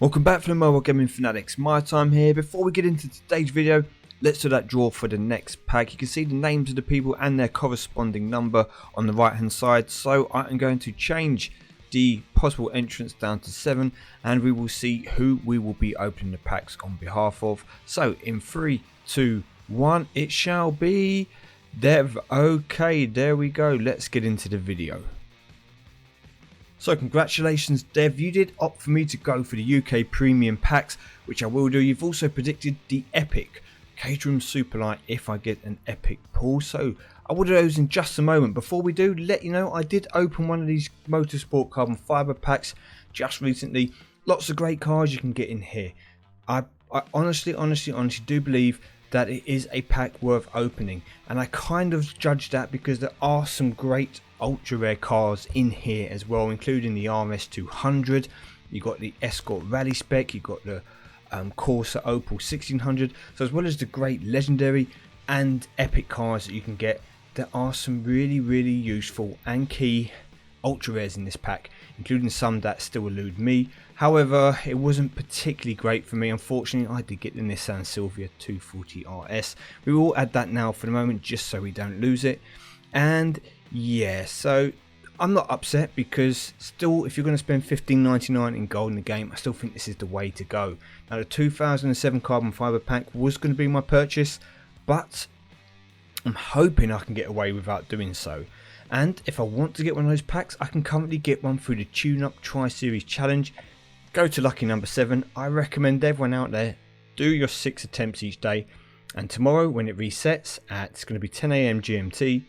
Welcome back from the Mobile Gaming Fanatics. MyTyme here. Before we get into today's video, let's do that draw for the next pack. You can see the names of the people and their corresponding number on the right hand side. So I am going to change the possible entrants down to 7 and we will see who we will be opening the packs on behalf of. So in 3, 2, 1 it shall be Dev. Okay, there we go. Let's get into the video. So congratulations Dev, you did opt for me to go for the UK premium packs, which I will do. You've also predicted the epic Caterham Superlight if I get an epic pull, so I will do those in just a moment. Before we do, let you know I did open one of these Motorsport carbon fibre packs just recently. Lots of great cars you can get in here. I honestly do believe that it is a pack worth opening, and I kind of judge that because there are some great ultra rare cars in here as well, including the RS200. You got the Escort Rally Spec, you got the Corsa Opel 1600. So as well as the great legendary and epic cars that you can get, there are some really useful and key ultra rares in this pack, including some that still elude me. However, it wasn't particularly great for me. Unfortunately, I did get the Nissan Silvia 240 RS. We will add that now for the moment just so we don't lose it. And yeah, so I'm not upset because still, if you're going to spend $15.99 in gold in the game, I still think this is the way to go. Now the 2007 carbon fibre pack was going to be my purchase, but I'm hoping I can get away without doing so. And if I want to get one of those packs, I can currently get one through the Tune Up Tri-Series Challenge. Go to lucky number 7. I recommend everyone out there do your 6 attempts each day, and tomorrow when it resets at, it's going to be 10 AM GMT,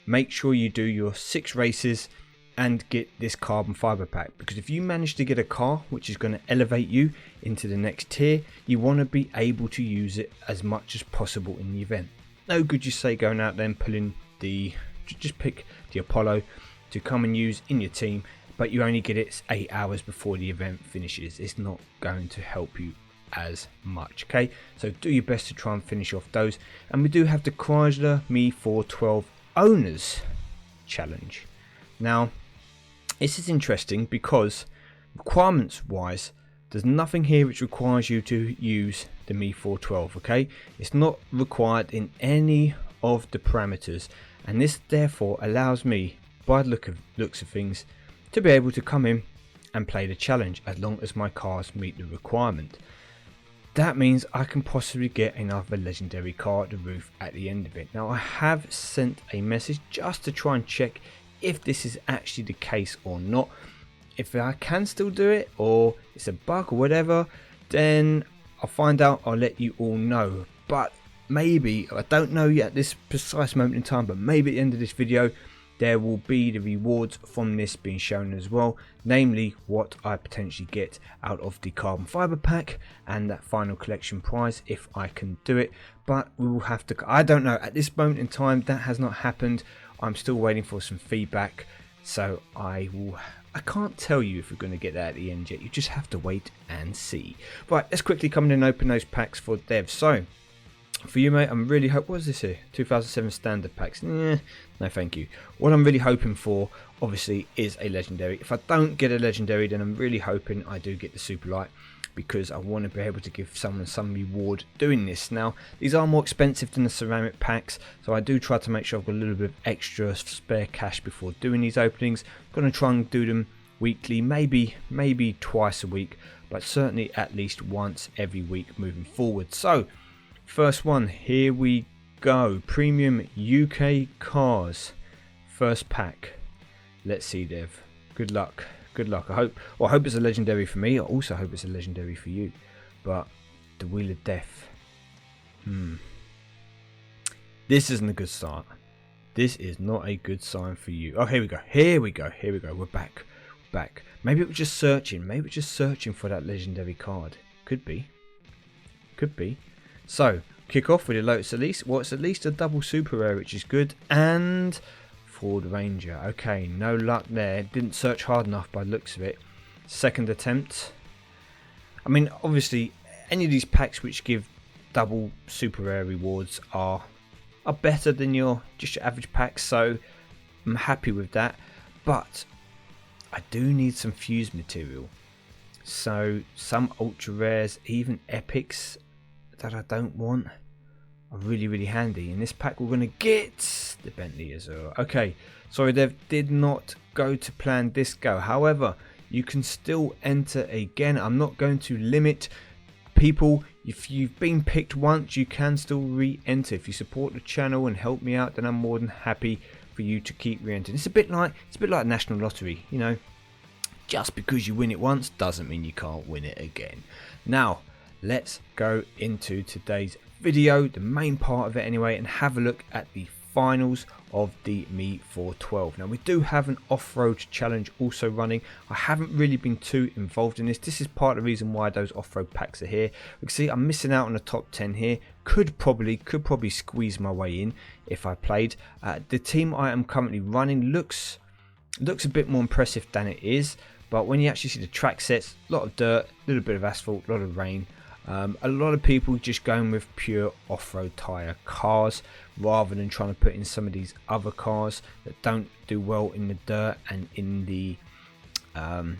make sure you do your 6 races and get this carbon fibre pack, because if you manage to get a car which is going to elevate you into the next tier, you want to be able to use it as much as possible in the event. No good you say going out there and pulling the, just pick the Apollo to come and use in your team, but you only get it 8 hours before the event finishes. It's not going to help you as much. Okay, so do your best to try and finish off those. And we do have the Chrysler Me 412 Owners Challenge. Now this is interesting because requirements wise, there's nothing here which requires you to use the Me 412. Okay, it's not required in any of the parameters, and this therefore allows me, by the looks of things, to be able to come in and play the challenge as long as my cars meet the requirement. That means I can possibly get another legendary car at the roof at the end of it. Now I have sent a message just to try and check if this is actually the case or not. If I can still do it or it's a bug or whatever, then I'll find out, I'll let you all know. But maybe, I don't know yet at this precise moment in time, but maybe at the end of this video there will be the rewards from this being shown as well, namely what I potentially get out of the carbon fibre pack and that final collection prize if I can do it. But we will have to, I don't know, at this moment in time that has not happened. I'm still waiting for some feedback, so I can't tell you if we're going to get that at the end yet. You just have to wait and see. Right, let's quickly come in and open those packs for Dev. So for you, mate, I'm really what is this here? 2007 standard packs. No thank you. What I'm really hoping for obviously is a legendary. If I don't get a legendary, then I'm really hoping I do get the Superlight, because I want to be able to give someone some reward doing this. Now these are more expensive than the ceramic packs, so I do try to make sure I've got a little bit of extra spare cash before doing these openings. I'm going to try and do them weekly, maybe twice a week, but certainly at least once every week moving forward. So first one, here we go. Premium UK cars, first pack. Let's see, Dev. Good luck. Good luck. I hope it's a legendary for me. I also hope it's a legendary for you. But the Wheel of Death. This isn't a good start. This is not a good sign for you. Oh, here we go. Here we go. Here we go. We're back. Back. Maybe it was just searching. Maybe it's just searching for that legendary card. Could be. Could be. So, kick off with a Lotus Elise. Well, it's at least a double super rare, which is good. And Ford Ranger. Okay, no luck there. Didn't search hard enough by the looks of it. Second attempt. I mean, obviously, any of these packs which give double super rare rewards are better than just your average packs, so I'm happy with that. But I do need some fuse material. So some ultra rares, even epics that I don't want, are really handy. In this pack we're going to get the Bentley Azure. Okay, sorry Dev, did not go to plan this go. However, you can still enter again. I'm not going to limit people. If you've been picked once, you can still re-enter. If you support the channel and help me out, then I'm more than happy for you to keep re-entering. It's a bit like National Lottery, you know. Just because you win it once doesn't mean you can't win it again. Now, let's go into today's video, the main part of it anyway, and have a look at the finals of the Me 412. Now we do have an off-road challenge also running. I haven't really been too involved in this. This is part of the reason why those off-road packs are here. You can see I'm missing out on the top 10 here. Could probably squeeze my way in if I played. The team I am currently running looks a bit more impressive than it is, but when you actually see the track sets, a lot of dirt, a little bit of asphalt, a lot of rain. A lot of people just going with pure off-road tyre cars rather than trying to put in some of these other cars that don't do well in the dirt and in the on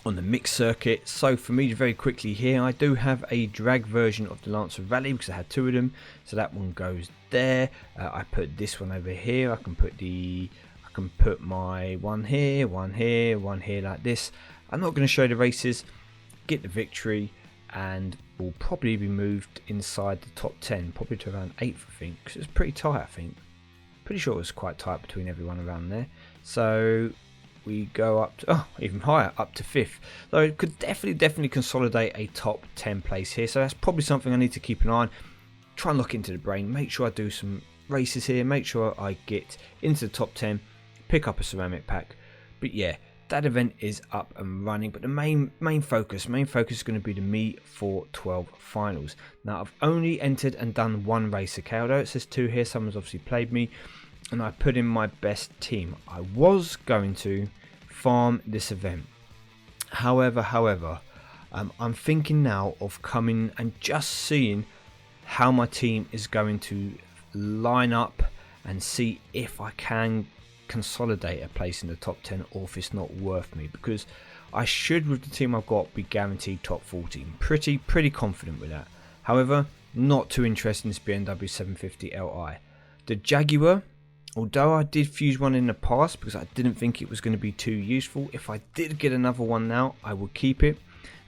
the mixed circuit. So for me, very quickly here, I do have a drag version of the Lancer Rally because I had two of them, so that one goes there. I put this one over here. I can put my one here, one here, one here, like this. I'm not going to show the races, get the victory, and will probably be moved inside the top 10, probably to around 8th, I think, because it's pretty tight. I think, pretty sure it was quite tight between everyone around there. So we go up to, even higher, up to 5th. So it could definitely consolidate a top 10 place here. So that's probably something I need to keep an eye on. Try and look into the brain, make sure I do some races here, make sure I get into the top 10, pick up a ceramic pack. But yeah, that event is up and running, but the main focus is going to be the Me 412 finals. Now I've only entered and done one race, okay, although it says 2 here, someone's obviously played me, and I put in my best team. I was going to farm this event, however, I'm thinking now of coming and just seeing how my team is going to line up and see if I can consolidate a place in the top 10 or if it's not worth me, because I should, with the team I've got, be guaranteed top 14. Pretty confident with that. However, not too interested in this BMW 750 Li. The Jaguar, although I did fuse one in the past because I didn't think it was going to be too useful, if I did get another one now, I would keep it.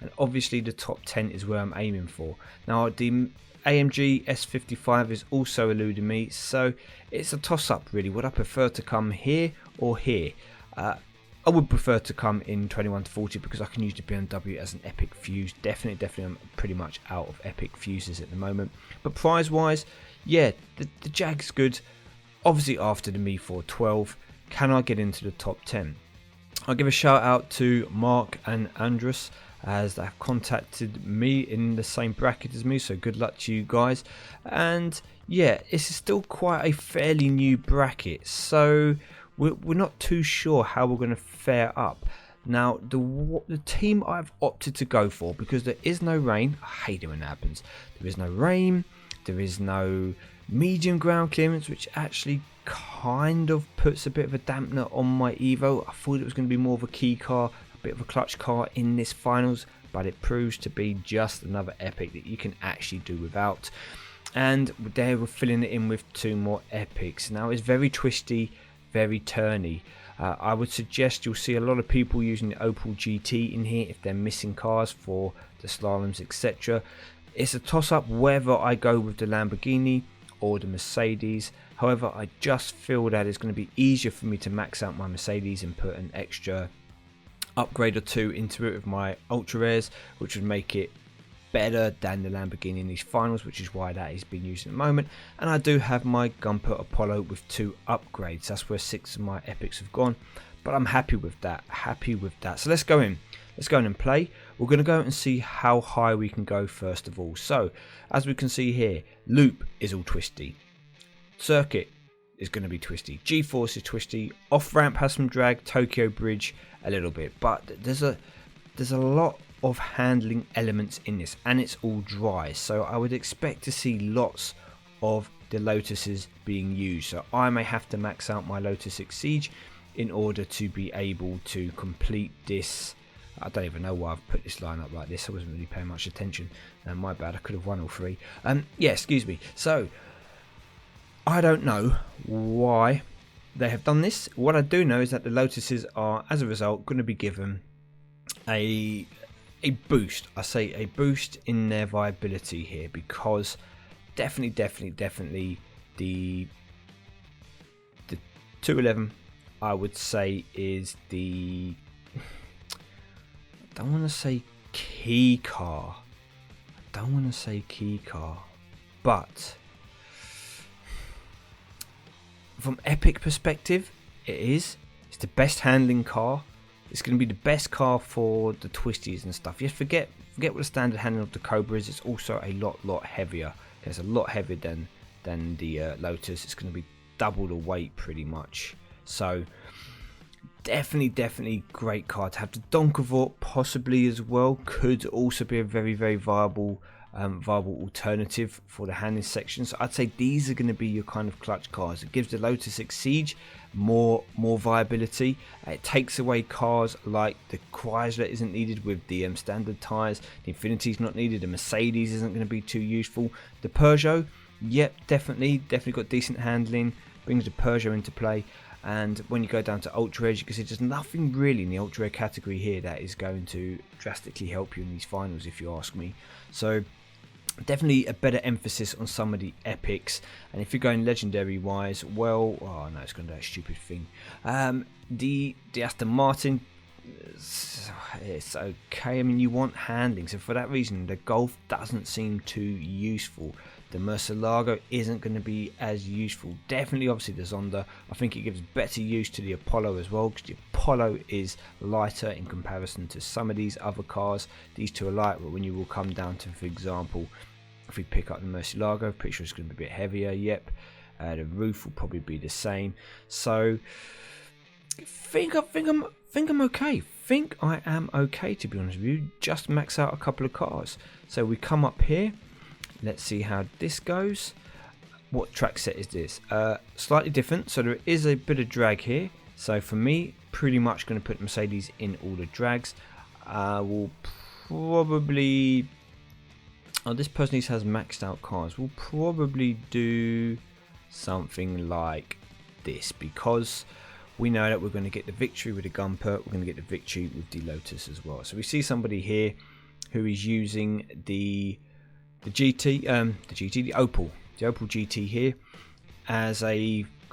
And obviously the top 10 is where I'm aiming for. Now the AMG S55 is also eluding me, so it's a toss-up really. Would I prefer to come here or here? I would prefer to come in 21 to 40 because I can use the BMW as an epic fuse. Definitely I'm pretty much out of epic fuses at the moment. But prize-wise, yeah, the Jag's good. Obviously after the Me 412, can I get into the top 10? I'll give a shout out to Mark and Andrus, as they have contacted me in the same bracket as me, so good luck to you guys. And yeah, this is still quite a fairly new bracket, so we're not too sure how we're going to fare up. Now the team I've opted to go for, because there is no rain, I hate it when that happens, there is no rain, there is no medium ground clearance, which actually kind of puts a bit of a dampener on my Evo. I thought it was going to be more of a key car, a bit of a clutch car in this finals, but it proves to be just another epic that you can actually do without. And there we're filling it in with 2 more epics. Now it's very twisty, very turny. I would suggest you'll see a lot of people using the Opel GT in here if they're missing cars for the slaloms, etc. It's a toss-up whether I go with the Lamborghini or the Mercedes. However, I just feel that it's going to be easier for me to max out my Mercedes and put an extra upgrade or 2 into it with my ultra rares, which would make it better than the Lamborghini in these finals, which is why that is being used at the moment. And I do have my Gumper Apollo with 2 upgrades. That's where 6 of my epics have gone, but I'm happy with that. So let's go in and play. We're going to go and see how high we can go first of all. So as we can see here, loop is all twisty, circuit is going to be twisty, G-force is twisty, off ramp has some drag, Tokyo Bridge a little bit, but there's a lot of handling elements in this, and it's all dry, so I would expect to see lots of the Lotuses being used. So I may have to max out my Lotus X Siege in order to be able to complete this I don't even know why I've put this line up like this. I wasn't really paying much attention. My bad, I could have won all three. Yeah, excuse me. So, I don't know why they have done this. What I do know is that the Lotuses are, as a result, going to be given a boost. I say a boost in their viability here, because definitely the 211, I would say, is the, I don't want to say key car. But from Epic perspective, it's the best handling car. It's going to be the best car for the twisties and stuff. Just forget what the standard handling of the Cobra is. It's also a lot heavier. It's a lot heavier than the Lotus. It's going to be double the weight pretty much. So definitely great car to have. The Donkavort possibly as well could also be a very viable alternative for the handling section. So I'd say these are going to be your kind of clutch cars. It gives the Lotus Exige more viability. It takes away cars like the Chrysler isn't needed with the standard tyres. The Infinity's not needed. The Mercedes isn't going to be too useful. The Peugeot, yep, definitely got decent handling. Brings the Peugeot into play. And when you go down to ultra rares, you can see there's nothing really in the ultra rare category here that is going to drastically help you in these finals, if you ask me. So definitely a better emphasis on some of the epics. And if you're going legendary wise, well, oh no, it's going to do a stupid thing. The Aston Martin, it's okay. I mean, you want handling, so for that reason the Golf doesn't seem too useful. The Murcielago isn't going to be as useful. Definitely, obviously, the Zonda. I think it gives better use to the Apollo as well, because the Apollo is lighter in comparison to some of these other cars. These two are light, but when you will come down to, for example, if we pick up the Murcielago, pretty sure it's going to be a bit heavier. Yep, the roof will probably be the same. So, I think I'm okay. Think I am okay, to be honest with you. Just max out a couple of cars. So we come up here. Let's see how this goes. What track set is this? Slightly different, so there is a bit of drag here. So for me, pretty much going to put Mercedes in all the drags. We'll probably, this person has maxed out cars. We'll probably do something like this, because we know that we're going to get the victory with the Gunper. We're going to get the victory with the Lotus as well. So we see somebody here who is using the Opel GT here as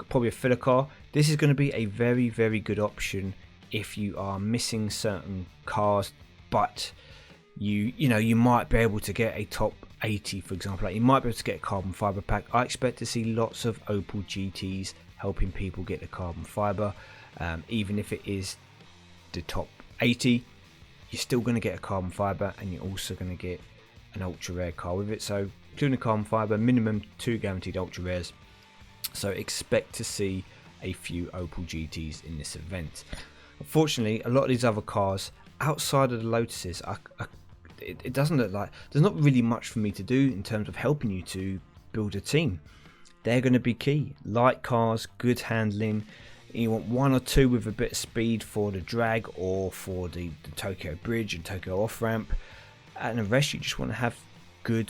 probably a filler car. This is going to be a very good option if you are missing certain cars, but you might be able to get a top 80, for example. Like you might be able to get a carbon fiber pack. I expect to see lots of Opel GTs helping people get the carbon fiber. Even if it is the top 80, you're still going to get a carbon fiber, and you're also going to get an ultra rare car with it. So including the carbon fiber, minimum 2 guaranteed ultra rares. So expect to see a few Opel GTs in this event. Unfortunately, a lot of these other cars outside of the Lotuses, it doesn't look like there's not really much for me to do in terms of helping you to build a team. They're going to be key. Light cars, good handling. You want one or two with a bit of speed for the drag or for the Tokyo Bridge and Tokyo off ramp. And the rest, you just want to have good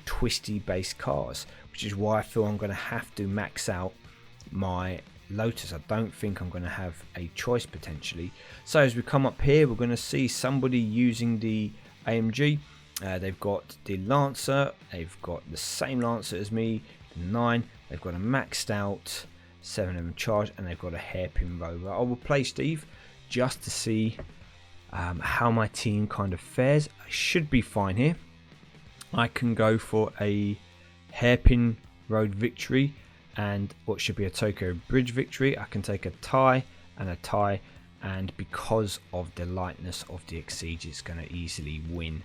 twisty based cars, which is why I feel I'm going to have to max out my Lotus. I don't think I'm going to have a choice potentially. So as we come up here, we're going to see somebody using the AMG. They've got the Lancer. They've got the same Lancer as me, the 9. They've got a maxed out 7M charge, and they've got a hairpin rover. I will play Steve just to see how my team kind of fares. I should be fine here. I can go for a hairpin road victory and what should be a Tokyo Bridge victory. I can take a tie and a tie, and because of the lightness of the Exige, it's going to easily win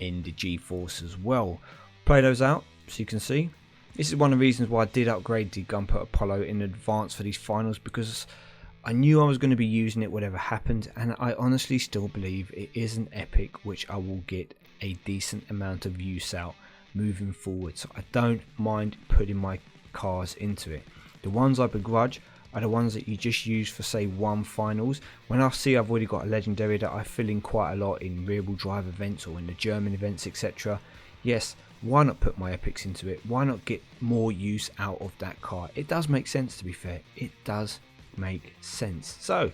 in the G-Force as well. Play those out so you can see. This is one of the reasons why I did upgrade the Gunper Apollo in advance for these finals, because I knew I was going to be using it whatever happened, and I honestly still believe it is an epic which I will get a decent amount of use out moving forward. So I don't mind putting my cars into it. The ones I begrudge are the ones that you just use for, say, one finals. When I see I've already got a legendary that I fill in quite a lot in rear-wheel drive events or in the German events, etc. Yes, why not put my epics into it? Why not get more use out of that car? It does make sense, to be fair. It does make sense. So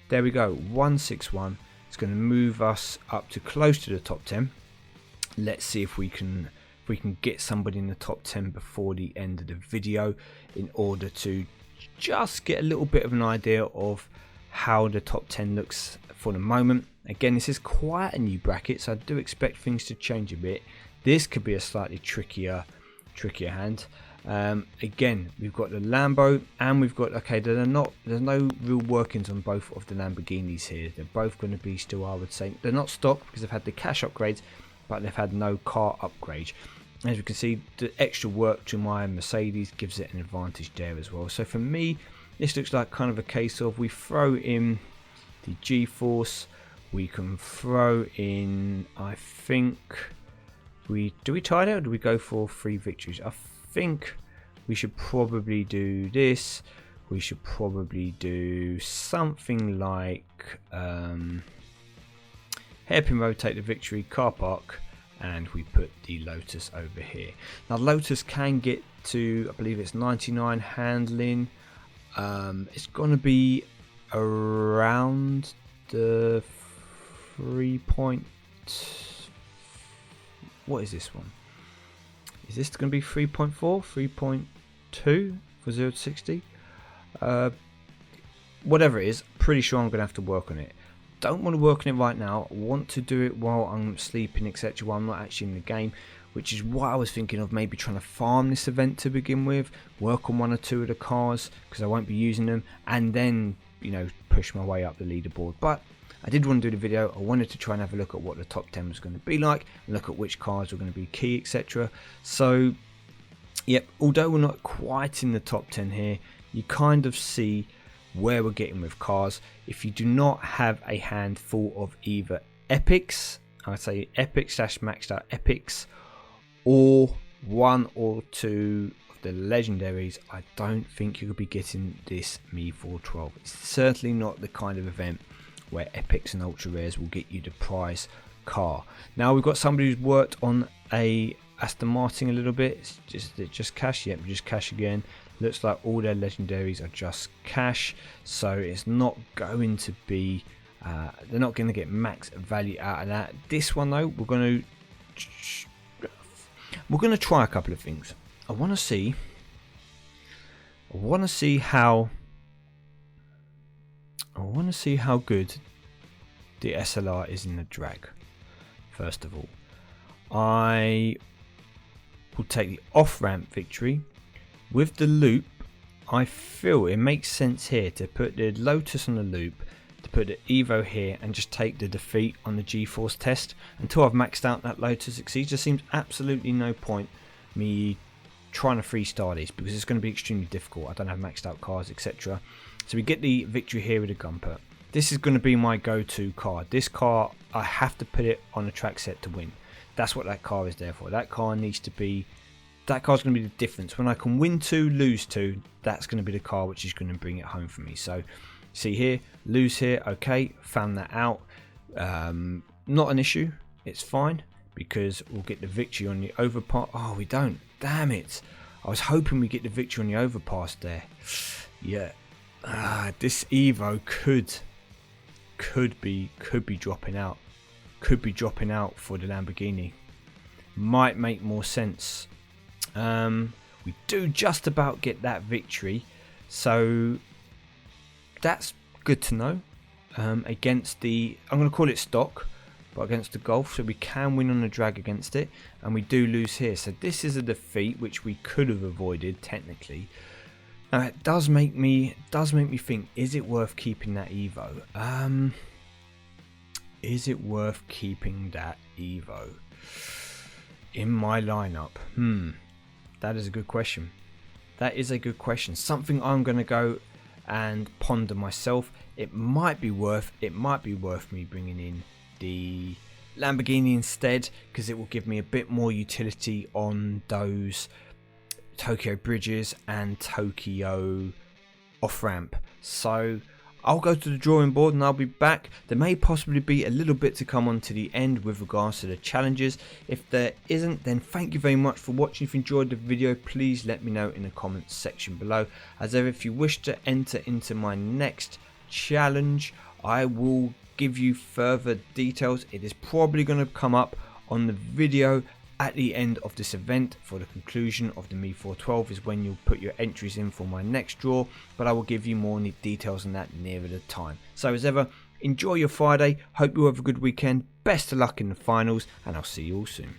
there we go, 161. It's going to move us up to close to the top 10. Let's see if we can get somebody in the top 10 before the end of the video, in order to just get a little bit of an idea of how the top 10 looks for the moment. Again, this is quite a new bracket, so I do expect things to change a bit. This could be a slightly trickier hand. Again, we've got the Lambo, and we've got, okay, there's no real workings on both of the Lamborghinis here. They're both going to be still, I would say, they're not stock because they've had the cash upgrades, but they've had no car upgrade. As you can see, the extra work to my Mercedes gives it an advantage there as well. So for me, this looks like kind of a case of we throw in the G-Force, we can throw in, I think, do we tie it or do we go for 3 victories? I think we should probably do this. We should probably do something like hairpin rotate the victory, car park, and we put the Lotus over here. Now Lotus can get to, I believe it's 99 handling. It's going to be around the 3 point, what is this one? Is this going to be 3.4, 3.2 for 0 to 60? Whatever it is, pretty sure I'm going to have to work on it. Don't want to work on it right now. I want to do it while I'm sleeping, etc., while I'm not actually in the game, which is what I was thinking of, maybe trying to farm this event to begin with, work on 1 or 2 of the cars because I won't be using them, and then, you know, push my way up the leaderboard. But I did want to do the video. I wanted to try and have a look at what the top 10 was going to be like, and look at which cars were going to be key, etc. So yep, although we're not quite in the top 10 here, you kind of see where we're getting with cars. If you do not have a hand full of either epics, I'd say epics / maxed out epics, or 1 or 2 of the legendaries, I don't think you could be getting this Me 412. It's certainly not the kind of event where epics and ultra rares will get you the prize car. Now we've got somebody who's worked on a Aston Martin a little bit. It's just cash. Yep, just cash again. Looks like all their legendaries are just cash, so it's not going to be they're not going to get max value out of that. This one though, we're going to try a couple of things. I want to see how good the SLR is in the drag. First of all, I will take the off-ramp victory. With the loop, I feel it makes sense here to put the Lotus on the loop, to put the Evo here, and just take the defeat on the G-Force test until I've maxed out that Lotus. It just seems absolutely no point me trying to freestyle this because it's going to be extremely difficult. I don't have maxed out cars, etc. So we get the victory here with the Gumper. This is going to be my go-to car. This car, I have to put it on a track set to win. That's what that car is there for. That car needs to be, that car's going to be the difference. When I can win 2, lose 2, that's going to be the car which is going to bring it home for me. So see here, lose here, okay, found that out. Not an issue, it's fine, because we'll get the victory on the overpass. Oh, we don't, damn it. I was hoping we get the victory on the overpass there. Yeah, this Evo could be dropping out. Could be dropping out for the Lamborghini. Might make more sense. We do just about get that victory, so that's good to know. Against the, I'm going to call it stock, but against the Golf, so we can win on the drag against it, and we do lose here. So this is a defeat which we could have avoided technically. Now it does make me think: is it worth keeping that Evo? Is it worth keeping that Evo in my lineup? That is a good question. That is a good question. Something I'm going to go and ponder myself. It might be worth me bringing in the Lamborghini instead, because it will give me a bit more utility on those Tokyo bridges and Tokyo off ramp. So I'll go to the drawing board and I'll be back. There may possibly be a little bit to come on to the end with regards to the challenges. If there isn't, then thank you very much for watching. If you enjoyed the video, please let me know in the comments section below. As ever, if you wish to enter into my next challenge, I will give you further details. It is probably going to come up on the video at the end of this event. For the conclusion of the Me 412 is when you'll put your entries in for my next draw, but I will give you more details on that nearer the time. So as ever, enjoy your Friday, hope you have a good weekend, best of luck in the finals, and I'll see you all soon.